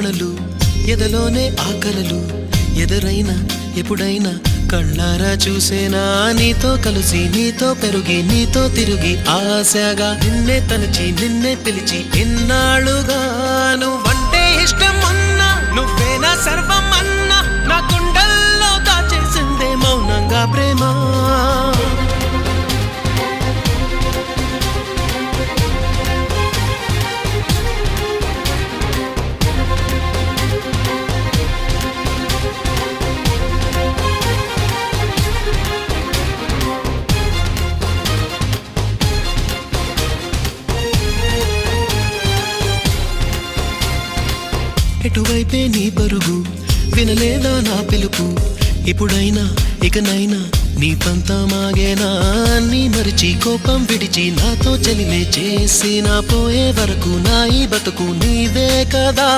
కణలు ఎదలోనే ఆకలలు ఎదురైనా ఎప్పుడైనా కళ్ళారా చూసేనా నీతో కలిసి నీతో పెరుగి నీతో తిరిగి ఆశగా నిన్నే తలచి నిన్నే పిలిచి ఎన్నాళ్ళుగా నువ్వంటే ఇష్టం అన్నా నువ్వేనా సర్వం అన్నా నా గుండెల్లో దాచేసిందే మౌనంగా ప్రేమ ఎటువైపే నీ పరుగు వినలేదా నా పిలుపు ఇప్పుడైనా ఇకనైనా నీ పంతమాగేనా నీ మరిచి కోపం విడిచి నాతో చెలిమే చేసి నా పోయే వరకు నా ఈ బతుకు నీవే కదా